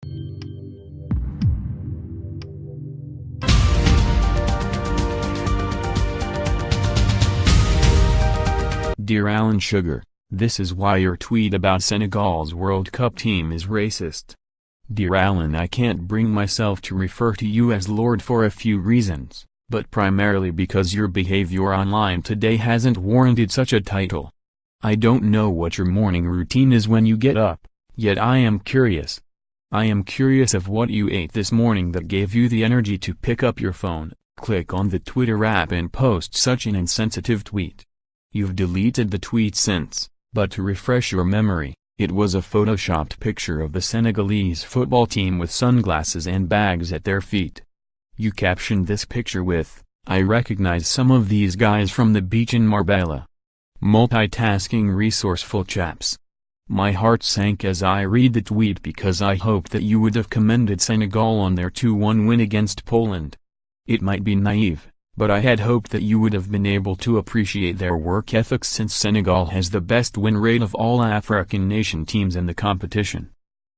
Dear Alan Sugar, this is why your tweet about Senegal's World Cup team is racist. Dear Alan, I can't bring myself to refer to you as Lord for a few reasons, but primarily because your behavior online today hasn't warranted such a title. I don't know what your morning routine is when you get up, yet I am curious. I am curious of what you ate this morning that gave you the energy to pick up your phone, click on the Twitter app and post such an insensitive tweet. You've deleted the tweet since, but to refresh your memory, it was a photoshopped picture of the Senegalese football team with sunglasses and bags at their feet. You captioned this picture with, "I recognize some of these guys from the beach in Marbella." Multitasking resourceful chaps. My heart sank as I read the tweet because I hoped that you would have commended Senegal on their 2-1 win against Poland. It might be naive, but I had hoped that you would have been able to appreciate their work ethics since Senegal has the best win rate of all African nation teams in the competition.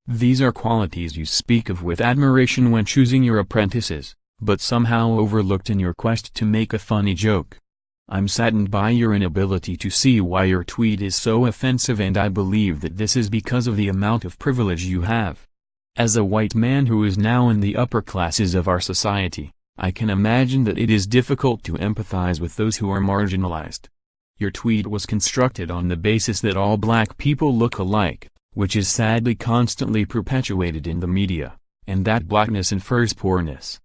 These are qualities you speak of with admiration when choosing your apprentices, but somehow overlooked in your quest to make a funny joke. I'm saddened by your inability to see why your tweet is so offensive, and I believe that this is because of the amount of privilege you have. As a white man who is now in the upper classes of our society, I can imagine that it is difficult to empathize with those who are marginalized. Your tweet was constructed on the basis that all black people look alike, which is sadly constantly perpetuated in the media, and that blackness infers poorness.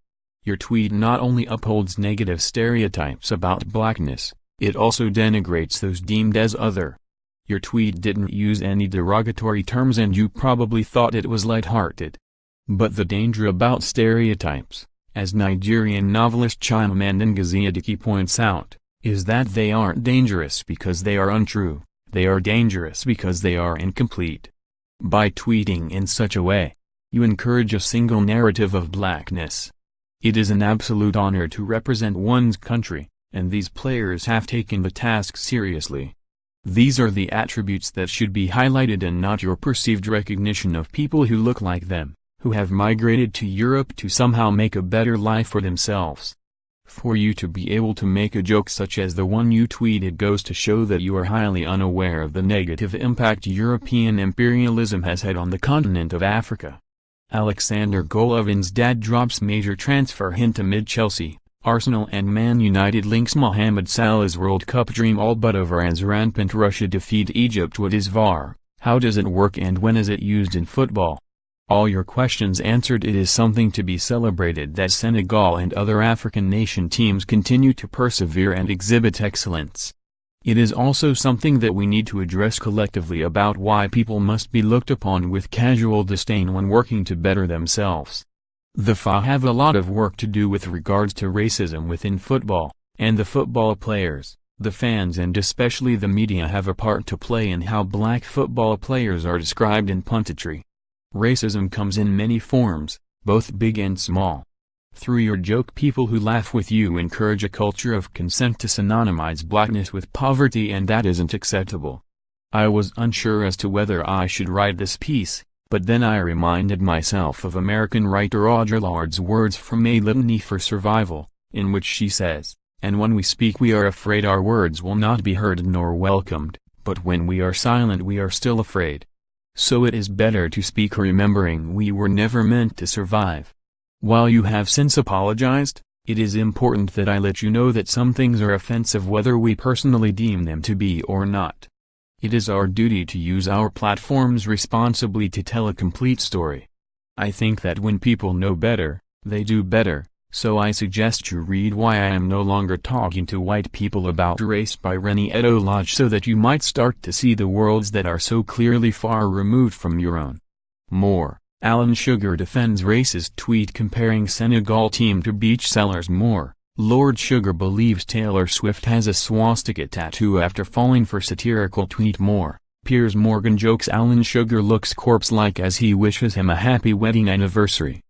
Your tweet not only upholds negative stereotypes about blackness, it also denigrates those deemed as other. Your tweet didn't use any derogatory terms and you probably thought it was lighthearted. But the danger about stereotypes, as Nigerian novelist Chimamanda Ngozi Adichie points out, is that they aren't dangerous because they are untrue, they are dangerous because they are incomplete. By tweeting in such a way, you encourage a single narrative of blackness. It is an absolute honor to represent one's country, and these players have taken the task seriously. These are the attributes that should be highlighted and not your perceived recognition of people who look like them, who have migrated to Europe to somehow make a better life for themselves. For you to be able to make a joke such as the one you tweeted goes to show that you are highly unaware of the negative impact European imperialism has had on the continent of Africa. Alexander Golovin's dad drops major transfer hint amid Chelsea, Arsenal and Man United links Mohamed Salah's World Cup dream all but over as rampant Russia defeat Egypt. What is VAR, how does it work and when is it used in football? All your questions answered. It is something to be celebrated that Senegal and other African nation teams continue to persevere and exhibit excellence. It is also something that we need to address collectively about why people must be looked upon with casual disdain when working to better themselves. The FA have a lot of work to do with regards to racism within football, and the football players, the fans and especially the media have a part to play in how black football players are described in punditry. Racism comes in many forms, both big and small. Through your joke, people who laugh with you encourage a culture of consent to synonymize blackness with poverty, and that isn't acceptable. I was unsure as to whether I should write this piece, but then I reminded myself of American writer Audre Lorde's words from A Litany for Survival, in which she says, "And when we speak we are afraid our words will not be heard nor welcomed, but when we are silent we are still afraid." So it is better to speak remembering we were never meant to survive. While you have since apologized, it is important that I let you know that some things are offensive whether we personally deem them to be or not. It is our duty to use our platforms responsibly to tell a complete story. I think that when people know better, they do better, so I suggest you read Why I Am No Longer Talking to White People About Race by Rennie Edo Lodge so that you might start to see the worlds that are so clearly far removed from your own. More. Alan Sugar defends racist tweet comparing Senegal team to beach sellers. More. Lord Sugar believes Taylor Swift has a swastika tattoo after falling for satirical tweet. More. Piers Morgan jokes Alan Sugar looks corpse-like as he wishes him a happy wedding anniversary.